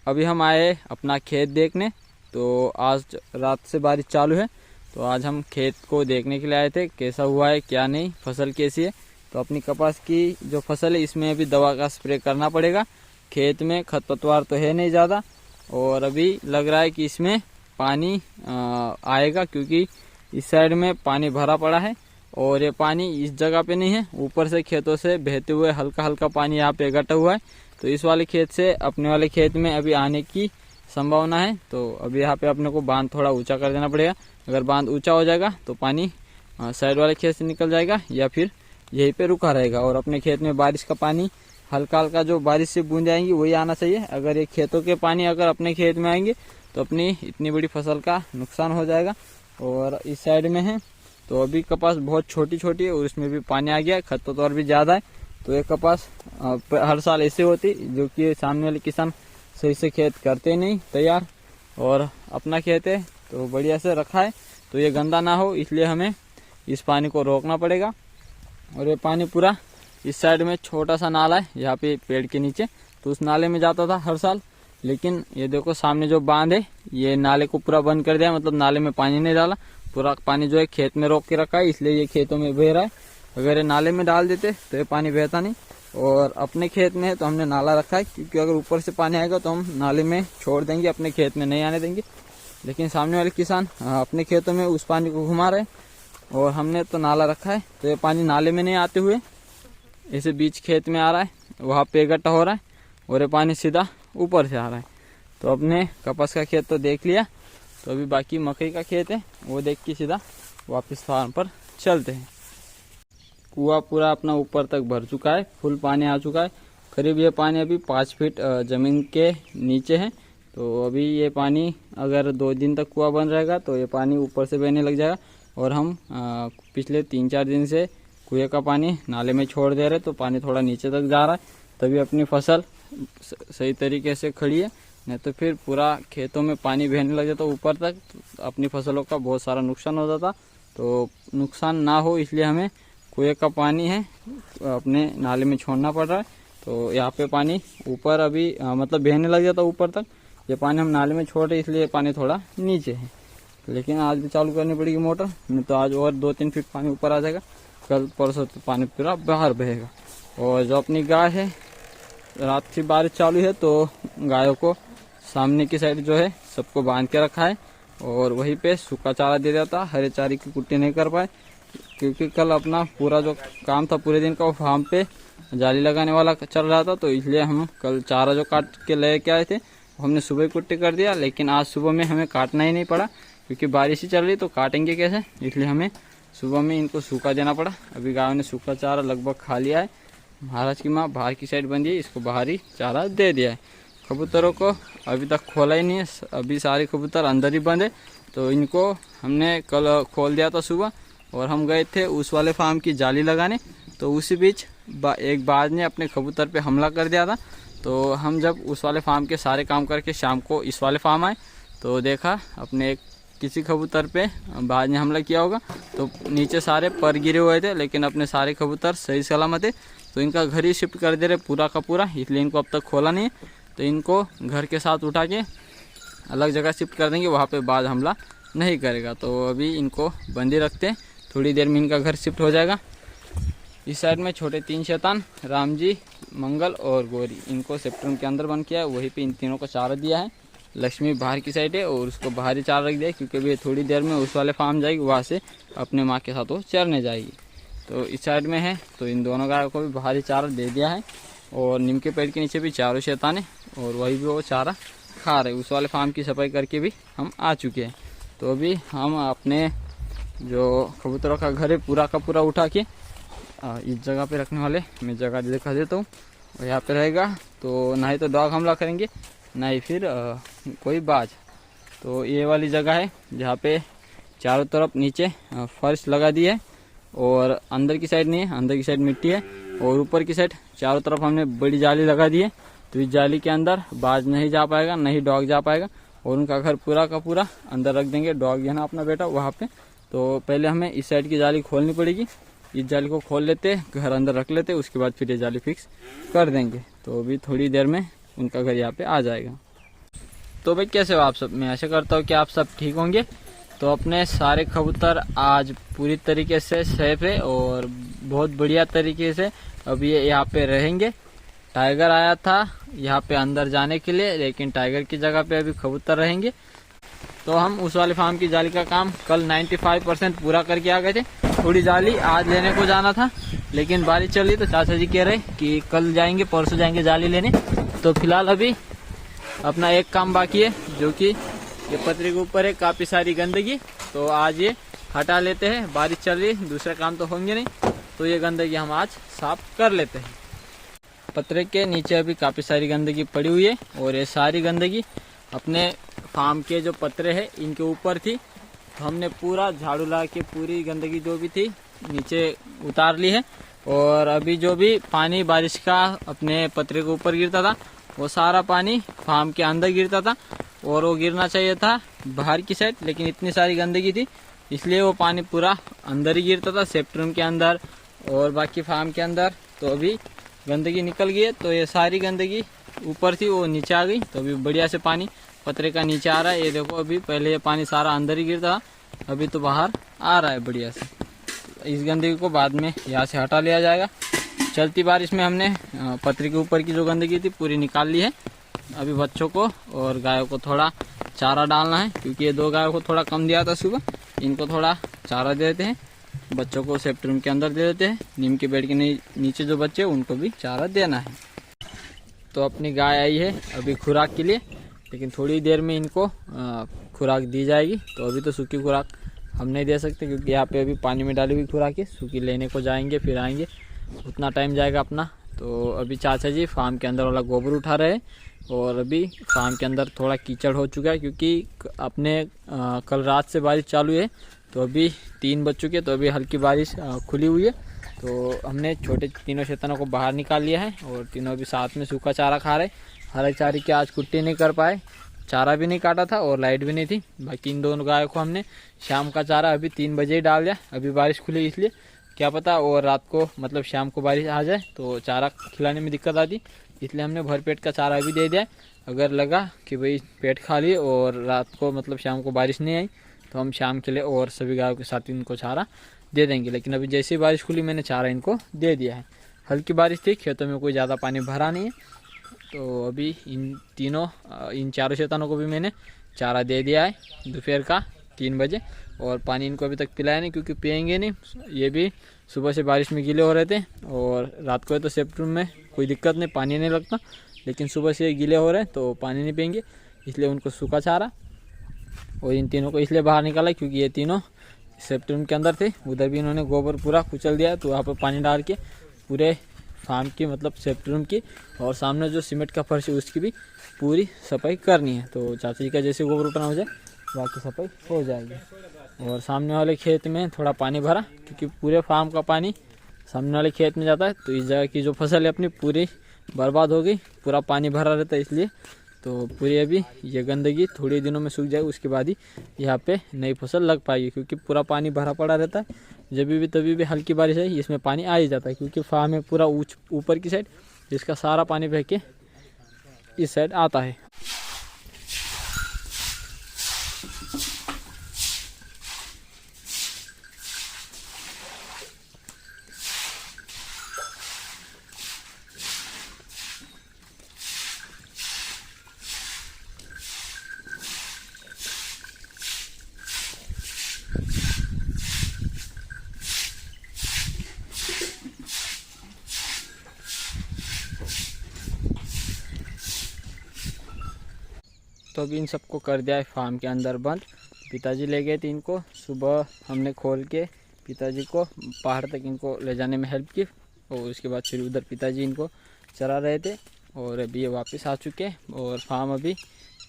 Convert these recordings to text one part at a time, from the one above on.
अभी हम आए अपना खेत देखने। तो आज रात से बारिश चालू है, तो आज हम खेत को देखने के लिए आए थे, कैसा हुआ है क्या नहीं, फसल कैसी है। तो अपनी कपास की जो फसल है इसमें अभी दवा का स्प्रे करना पड़ेगा। खेत में खरपतवार तो है नहीं ज़्यादा, और अभी लग रहा है कि इसमें पानी आएगा, क्योंकि इस साइड में पानी भरा पड़ा है और ये पानी इस जगह पे नहीं है, ऊपर से खेतों से बहते हुए हल्का हल्का पानी यहाँ पे इकट्ठा हुआ है। तो इस वाले खेत से अपने वाले खेत में अभी आने की संभावना है। तो अभी यहाँ पे अपने को बांध थोड़ा ऊंचा कर देना पड़ेगा। अगर बांध ऊंचा हो जाएगा तो पानी साइड वाले खेत से निकल जाएगा या फिर यहीं पे रुका रहेगा। और अपने खेत में बारिश का पानी हल्का हल्का जो बारिश से बूंदे आएंगी वही आना चाहिए। अगर ये खेतों के पानी अगर अपने खेत में आएंगे तो अपनी इतनी बड़ी फसल का नुकसान हो जाएगा। और इस साइड में है तो अभी कपास बहुत छोटी छोटी है और उसमें भी पानी आ गया है, खरपतवार भी ज़्यादा है। तो ये कपास हर साल ऐसे होती, जो कि सामने वाले किसान सही से खेत करते नहीं तैयार। और अपना खेत है तो बढ़िया से रखा है, तो ये गंदा ना हो इसलिए हमें इस पानी को रोकना पड़ेगा। और ये पानी पूरा इस साइड में छोटा सा नाला है यहाँ पे पेड़ के नीचे, तो उस नाले में जाता था हर साल। लेकिन ये देखो सामने जो बांध है ये नाले को पूरा बंद कर दिया, मतलब नाले में पानी नहीं डाला, पूरा पानी जो है खेत में रोक के रखा है, इसलिए ये खेतों में बह रहा है। अगर ये नाले में डाल देते तो ये पानी बहता नहीं। और अपने खेत में है तो हमने नाला रखा है, क्योंकि अगर ऊपर से पानी आएगा तो हम नाले में छोड़ देंगे, अपने खेत में नहीं आने देंगे। लेकिन सामने वाले किसान अपने खेतों में उस पानी को घुमा रहे और हमने तो नाला रखा है, तो ये पानी नाले में नहीं आते हुए ऐसे बीच खेत में आ रहा है, वहाँ पे इकट्ठा हो रहा है और ये पानी सीधा ऊपर से आ रहा है। तो अपने कपास का खेत तो देख लिया, तो अभी बाकी मकई का खेत है वो देख के सीधा वापस फार्म पर चलते हैं। कुआं पूरा अपना ऊपर तक भर चुका है, फुल पानी आ चुका है। करीब ये पानी अभी 5 फीट जमीन के नीचे है। तो अभी ये पानी अगर 2 दिन तक कुआं बंद रहेगा तो ये पानी ऊपर से बहने लग जाएगा। और हम पिछले 3-4 दिन से कुएं का पानी नाले में छोड़ दे रहे, तो पानी थोड़ा नीचे तक जा रहा है, तभी अपनी फसल सही तरीके से खड़ी है। नहीं तो फिर पूरा खेतों में पानी बहने लग जाता ऊपर तक, तो अपनी फसलों का बहुत सारा नुकसान हो जाता। तो नुकसान ना हो इसलिए हमें कुएं का पानी है अपने नाले में छोड़ना पड़ रहा है। तो यहाँ पे पानी ऊपर अभी मतलब बहने लग जाता ऊपर तक, ये पानी हम नाले में छोड़ रहे इसलिए पानी थोड़ा नीचे है। लेकिन आज भी चालू करनी पड़ेगी मोटर, नहीं तो आज और 2-3 फीट पानी ऊपर आ जाएगा, कल परसों तो पानी पूरा बाहर बहेगा। और जो अपनी गाय है, रात से बारिश चालू है तो गायों को सामने की साइड जो है सबको बांध के रखा है और वहीं पे सूखा चारा दे दिया था, हरे चारे की कुट्टी नहीं कर पाए, क्योंकि कल अपना पूरा जो काम था पूरे दिन का वो फार्म पे जाली लगाने वाला चल रहा था। तो इसलिए हम कल चारा जो काट के लेके आए थे हमने सुबह कुट्टी कर दिया, लेकिन आज सुबह में हमें काटना ही नहीं पड़ा, क्योंकि बारिश ही चल रही तो काटेंगे कैसे, इसलिए हमें सुबह में इनको सूखा देना पड़ा। अभी गायों ने सूखा चारा लगभग खा लिया है। महाराज की माँ बाहर की साइड बंदी है, इसको बाहरी चारा दे दिया है। कबूतरों को अभी तक खोला ही नहीं है, अभी सारे कबूतर अंदर ही बंद है। तो इनको हमने कल खोल दिया था सुबह, और हम गए थे उस वाले फार्म की जाली लगाने, तो उसी बीच एक बाज ने अपने कबूतर पे हमला कर दिया था। तो हम जब उस वाले फार्म के सारे काम करके शाम को इस वाले फार्म आए तो देखा अपने किसी कबूतर पे बाज ने हमला किया होगा। तो नीचे सारे पर गिरे हुए थे, लेकिन अपने सारे कबूतर सही सलामत है। तो इनका घर ही शिफ्ट कर दे रहे पूरा का पूरा, इसलिए इनको अब तक खोला नहीं है। तो इनको घर के साथ उठा के अलग जगह शिफ्ट कर देंगे, वहाँ पे बाज हमला नहीं करेगा। तो अभी इनको बंदी रखते हैं, थोड़ी देर में इनका घर शिफ्ट हो जाएगा। इस साइड में छोटे 3 शैतान, राम जी, मंगल और गौरी, इनको सेप्टर के अंदर बंद किया है, वहीं पे इन तीनों को चारा दिया है। लक्ष्मी बाहर की साइड है और उसको बाहर ही चारा रख दिया है, क्योंकि अभी थोड़ी देर में उस वाले फार्म जाएगी, वहाँ से अपने माँ के साथ वो चरने जाएगी। तो इस साइड में है तो इन दोनों गायों को भी बाहर ही चारा दे दिया है। और नीम के पेड़ के नीचे भी चारों शैतान है और वही भी वो चारा खा रहे। उस वाले फार्म की सफाई करके भी हम आ चुके हैं। तो अभी हम अपने जो कबूतरों का घर है पूरा का पूरा उठा के इस जगह पे रखने वाले, मैं जगह दिखा देता हूँ। और यहाँ पे रहेगा तो ना ही तो डॉग हमला करेंगे ना ही फिर कोई बाज। तो ये वाली जगह है जहाँ पे चारों तरफ नीचे फर्श लगा दी है और अंदर की साइड नहीं है, अंदर की साइड मिट्टी है और ऊपर की साइड चारों तरफ हमने बड़ी जाली लगा दी है। तो इस जाली के अंदर बाज नहीं जा पाएगा, नहीं डॉग जा पाएगा और उनका घर पूरा का पूरा अंदर रख देंगे। डॉग है ना अपना बेटा वहाँ पे। तो पहले हमें इस साइड की जाली खोलनी पड़ेगी, इस जाली को खोल लेते, घर अंदर रख लेते, उसके बाद फिर ये जाली फिक्स कर देंगे। तो अभी थोड़ी देर में उनका घर यहाँ पे आ जाएगा। तो भाई कैसे हो आप सब? मैं आशा करता हूँ कि आप सब ठीक होंगे। तो अपने सारे कबूतर आज पूरी तरीके से सेफ है और बहुत बढ़िया तरीके से अभी ये यहाँ पे रहेंगे। टाइगर आया था यहाँ पे अंदर जाने के लिए, लेकिन टाइगर की जगह पे अभी कबूतर रहेंगे। तो हम उस वाले फार्म की जाली का काम कल 95% पूरा करके आ गए थे। थोड़ी जाली आज लेने को जाना था, लेकिन बारिश चल रही तो चाचा जी कह रहे कि कल जाएंगे परसों जाएंगे जाली लेने। तो फिलहाल अभी अपना एक काम बाकी है, जो कि ये पतरी के ऊपर है काफी सारी गंदगी। तो आज ये हटा लेते हैं, बारिश चल रही, दूसरा काम तो होंगे नहीं, तो ये गंदगी हम आज साफ कर लेते हैं। पतरे के नीचे अभी काफी सारी गंदगी पड़ी हुई है और ये सारी गंदगी अपने फार्म के जो पतरे हैं इनके ऊपर थी। तो हमने पूरा झाड़ू लगा के पूरी गंदगी जो भी थी नीचे उतार ली है। और अभी जो भी पानी बारिश का अपने पतरे के ऊपर गिरता था वो सारा पानी फार्म के अंदर गिरता था, और वो गिरना चाहिए था बाहर की साइड, लेकिन इतनी सारी गंदगी थी इसलिए वो पानी पूरा अंदर ही गिरता था, सेफ्टी रूम के अंदर और बाकी फार्म के अंदर। तो अभी गंदगी निकल गई है, तो ये सारी गंदगी ऊपर थी वो नीचे आ गई। तो अभी बढ़िया से पानी पतरे का नीचे आ रहा है। ये देखो अभी पहले ये पानी सारा अंदर ही गिरता था, अभी तो बाहर आ रहा है बढ़िया से। इस गंदगी को बाद में यहाँ से हटा लिया जाएगा। चलती बारिश में हमने पतरे के ऊपर की जो गंदगी थी पूरी निकाल ली है। अभी बच्चों को और गायों को थोड़ा चारा डालना है, क्योंकि ये 2 गायों को थोड़ा कम दिया था सुबह, इनको थोड़ा चारा दे देते हैं। बच्चों को सेफ्टी रूम के अंदर दे देते हैं, नीम के बेड के नीचे जो बच्चे उनको भी चारा देना है। तो अपनी गाय आई है अभी खुराक के लिए, लेकिन थोड़ी देर में इनको खुराक दी जाएगी। तो अभी तो सूखी खुराक हम नहीं दे सकते, क्योंकि यहाँ पे अभी पानी में डाली हुई खुराक है। सूखी लेने को जाएंगे फिर आएंगे, उतना टाइम जाएगा अपना। तो अभी चाचा जी फार्म के अंदर वाला गोबर उठा रहे हैं, और अभी फार्म के अंदर थोड़ा कीचड़ हो चुका है, क्योंकि अपने कल रात से बारिश चालू है। तो अभी 3 बज चुके, तो अभी हल्की बारिश खुली हुई है। तो हमने छोटे तीनों शैतानों को बाहर निकाल लिया है, और तीनों अभी साथ में सूखा चारा खा रहे। हरे चारे की आज कुट्टी नहीं कर पाए, चारा भी नहीं काटा था और लाइट भी नहीं थी। बाकी इन दोनों गायों को हमने शाम का चारा अभी 3 बजे ही डाल दिया। अभी बारिश खुली इसलिए क्या पता और रात को मतलब शाम को बारिश आ जाए तो चारा खिलाने में दिक्कत आती, इसलिए हमने भर पेट का चारा अभी दे दिया है। अगर लगा कि भाई पेट खा लिए और रात को मतलब शाम को बारिश नहीं आई तो हम शाम के लिए और सभी गायों के साथ इनको चारा दे देंगे। लेकिन अभी जैसे ही बारिश खुली मैंने चारा इनको दे दिया है। हल्की बारिश थी, खेतों में कोई ज़्यादा पानी भरा नहीं है। तो अभी इन चारों शैतानों को भी मैंने चारा दे दिया है दोपहर का 3 बजे, और पानी इनको अभी तक पिलाया नहीं, क्योंकि पिएंगे नहीं। ये भी सुबह से बारिश में गीले हो रहे थे, और रात को तो सेफ्टी रूम में कोई दिक्कत नहीं, पानी नहीं लगता, लेकिन सुबह से गीले हो रहे हैं तो पानी नहीं पिएंगे, इसलिए उनको सूखा चारा। और इन तीनों को इसलिए बाहर निकाला क्योंकि ये तीनों सेफ्टी रूम के अंदर थे। उधर भी इन्होंने गोबर पूरा कुचल दिया, तो वहाँ पर पानी डाल के पूरे फार्म की मतलब सेफ्टी रूम की और सामने जो सीमेंट का फर्श है उसकी भी पूरी सफाई करनी है। तो चाचा जी का जैसे गोबर उठाना हो जाए बाकी सफाई हो जाएगी। और सामने वाले खेत में थोड़ा पानी भरा, क्योंकि पूरे फार्म का पानी सामने वाले खेत में जाता है, तो इस जगह की जो फसल है अपनी पूरी बर्बाद हो गई, पूरा पानी भरा रहता है। इसलिए तो पूरी अभी ये गंदगी थोड़े दिनों में सूख जाए, उसके बाद ही यहाँ पे नई फसल लग पाएगी, क्योंकि पूरा पानी भरा पड़ा रहता है। जब भी तभी भी हल्की बारिश है इसमें पानी आ ही जाता है, क्योंकि फार्म है पूरा ऊपर की साइड, जिसका सारा पानी बह के इस साइड आता है। तो अभी इन सबको कर दिया है फार्म के अंदर बंद। पिताजी ले गए थे इनको, सुबह हमने खोल के पिताजी को पहाड़ तक इनको ले जाने में हेल्प की, और उसके बाद फिर उधर पिताजी इनको चरा रहे थे। और अभी ये वापस आ चुके हैं, और फार्म अभी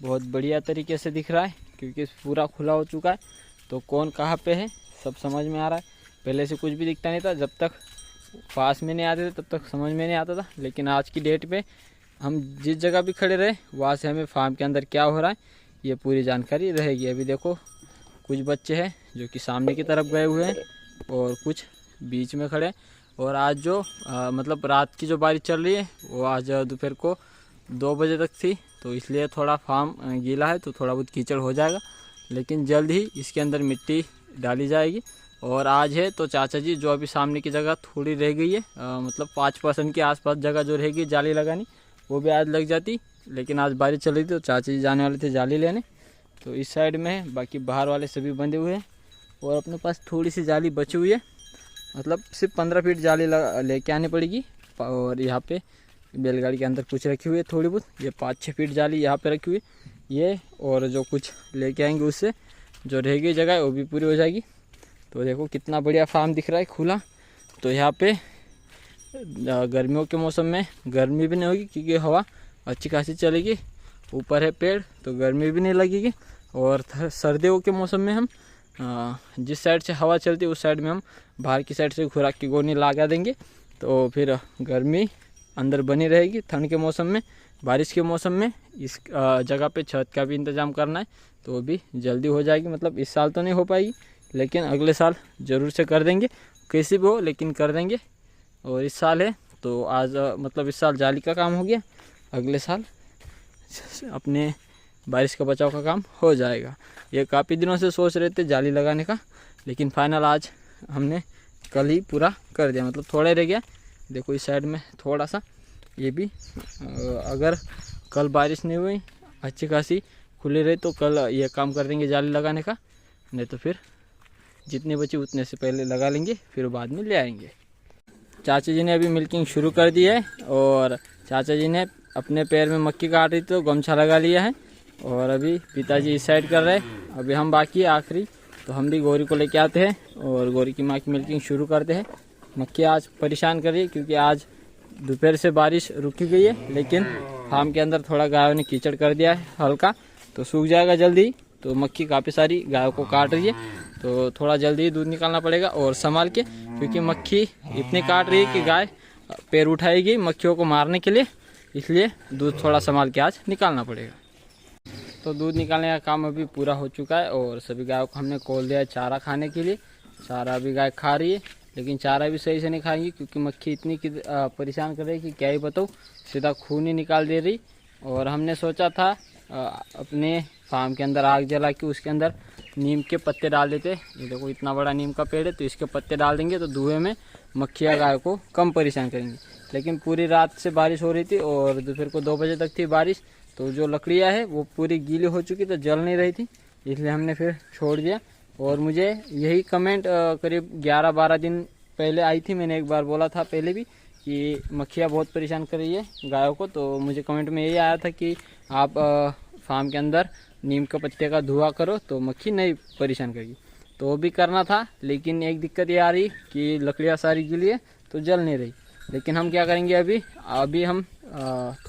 बहुत बढ़िया तरीके से दिख रहा है, क्योंकि पूरा खुला हो चुका है। तो कौन कहाँ पे है सब समझ में आ रहा है। पहले से कुछ भी दिखता नहीं था, जब तक पास में नहीं आते थे तब तक समझ में नहीं आता था, लेकिन आज की डेट पे हम जिस जगह भी खड़े रहे वहाँ से हमें फार्म के अंदर क्या हो रहा है ये पूरी जानकारी रहेगी। अभी देखो कुछ बच्चे हैं जो कि सामने की तरफ गए हुए हैं और कुछ बीच में खड़े हैं। और आज जो मतलब रात की जो बारिश चल रही है वो आज दोपहर को 2 बजे तक थी, तो इसलिए थोड़ा फार्म गीला है तो थोड़ा बहुत कीचड़ हो जाएगा, लेकिन जल्द ही इसके अंदर मिट्टी डाली जाएगी। और आज है तो चाचा जी जो अभी सामने की जगह थोड़ी रह गई है, मतलब 5% के आसपास जगह जो रहेगी जाली लगानी वो भी आज लग जाती, लेकिन आज बारिश चल रही थी तो चाचा जी जाने वाले थे जाली लेने, तो इस साइड में है, बाकी बाहर वाले सभी बंधे हुए हैं। और अपने पास थोड़ी सी जाली बची हुई है, मतलब सिर्फ 15 फीट जाली लेके आनी पड़ेगी। और यहाँ पे बैलगाड़ी के अंदर कुछ रखी हुई है थोड़ी बहुत, ये 5-6 फीट जाली यहाँ पे रखी हुई है ये, और जो कुछ लेके आएंगे उससे जो रहेगी जगह वो भी पूरी हो जाएगी। तो देखो कितना बढ़िया फार्म दिख रहा है खुला। तो यहाँ पे गर्मियों के मौसम में गर्मी भी नहीं होगी क्योंकि हवा अच्छी खासी चलेगी, ऊपर है पेड़ तो गर्मी भी नहीं लगेगी। और सर्दियों के मौसम में हम जिस साइड से हवा चलती है उस साइड में हम बाहर की साइड से खुराक की गोनी लगा देंगे, तो फिर गर्मी अंदर बनी रहेगी। ठंड के मौसम में, बारिश के मौसम में इस जगह पे छत का भी इंतज़ाम करना है तो वो भी जल्दी हो जाएगी। मतलब इस साल तो नहीं हो पाएगी लेकिन अगले साल ज़रूर से कर देंगे, कैसी भी हो लेकिन कर देंगे। और इस साल है तो आज मतलब इस साल जाली का काम हो गया, अगले साल अपने बारिश का बचाव का काम हो जाएगा। ये काफ़ी दिनों से सोच रहे थे जाली लगाने का, लेकिन फाइनल आज हमने कल ही पूरा कर दिया, मतलब थोड़ा रह गया। देखो इस साइड में थोड़ा सा ये भी, अगर कल बारिश नहीं हुई अच्छी खासी खुली रही तो कल ये काम कर देंगे जाली लगाने का, नहीं तो फिर जितने बचे उतने से पहले लगा लेंगे, फिर बाद में ले आएंगे। चाचा जी ने अभी मिल्किंग शुरू कर दी है और चाचा जी ने अपने पैर में मक्खी काट रही तो गमछा लगा लिया है, और अभी पिताजी इस साइड कर रहे हैं। अभी हम बाकी आखिरी, तो हम भी गौरी को लेके आते हैं और गौरी की माँ की मिल्किंग शुरू करते हैं। मक्खी आज परेशान कर रही है क्योंकि आज दोपहर से बारिश रुकी गई है, लेकिन फार्म के अंदर थोड़ा गायों ने कीचड़ कर दिया है हल्का, तो सूख जाएगा जल्दी। तो मक्खी काफ़ी सारी गायों को काट रही है, तो थोड़ा जल्दी दूध निकालना पड़ेगा और संभाल के, क्योंकि मक्खी इतनी काट रही है कि गाय पैर उठाएगी मक्खियों को मारने के लिए, इसलिए दूध थोड़ा संभाल के आज निकालना पड़ेगा। तो दूध निकालने का काम अभी पूरा हो चुका है और सभी गायों को हमने खोल दिया है चारा खाने के लिए। चारा अभी गाय खा रही है, लेकिन चारा भी सही से नहीं खाएंगी क्योंकि मक्खी इतनी परेशान कर रही है कि क्या ही बताऊँ, सीधा खून ही निकाल दे रही। और हमने सोचा था अपने फार्म के अंदर आग जला के उसके अंदर नीम के पत्ते डाल देते। ये देखो इतना बड़ा नीम का पेड़ है, तो इसके पत्ते डाल देंगे तो धुएं में मक्खियाँ गाय को कम परेशान करेंगी। लेकिन पूरी रात से बारिश हो रही थी और दोपहर को 2 बजे तक थी बारिश, तो जो लकड़ियाँ है वो पूरी गीली हो चुकी तो जल नहीं रही थी, इसलिए हमने फिर छोड़ दिया। और मुझे यही कमेंट करीब 11-12 दिन पहले आई थी, मैंने एक बार बोला था पहले भी कि मक्खियाँ बहुत परेशान कर रही है गायों को, तो मुझे कमेंट में यही आया था कि आप फार्म के अंदर नीम के पत्ते का धुआं करो तो मक्खी नहीं परेशान करेगी। तो वो भी करना था, लेकिन एक दिक्कत ये आ रही कि लकड़ियाँ सारी गीली है तो जल नहीं रही। लेकिन हम क्या करेंगे, अभी हम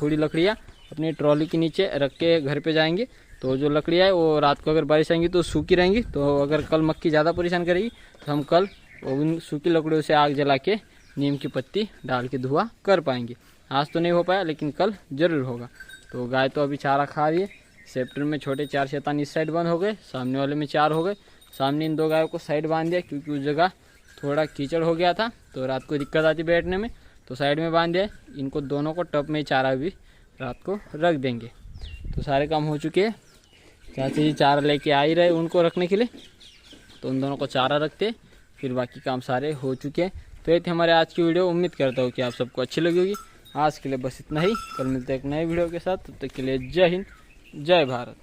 थोड़ी लकड़ियाँ अपनी ट्रॉली के नीचे रख के घर पे जाएंगे, तो जो लकड़ियाँ है वो रात को अगर बारिश आएंगी तो सूखी रहेंगी। तो अगर कल मक्खी ज़्यादा परेशान करेगी तो हम कल उन सूखी लकड़ियों से आग जला के नीम की पत्ती डाल के धुआं कर पाएंगे। आज तो नहीं हो पाया लेकिन कल ज़रूर होगा। तो गाय तो अभी चारा खा रही है। सेप्टर में छोटे 4 शैतान इस साइड बंद हो गए, सामने वाले में 4 हो गए। सामने इन 2 गायों को साइड बांध दिया क्योंकि उस जगह थोड़ा कीचड़ हो गया था तो रात को दिक्कत आती बैठने में, तो साइड में बांध दिया। इनको दोनों को टब में चारा भी रात को रख देंगे। तो सारे काम हो चुके हैं। चाची जी चारा लेके आ ही रहे उनको रखने के लिए, तो उन दोनों को चारा रखते, फिर बाकी काम सारे हो चुके हैं। तो ये थी हमारे आज की वीडियो। उम्मीद करता हूँ कि आप सबको अच्छी लगी होगी। आज के लिए बस इतना ही, कल मिलते हैं एक नए वीडियो के साथ। तब तक के लिए जय हिंद, जय भारत।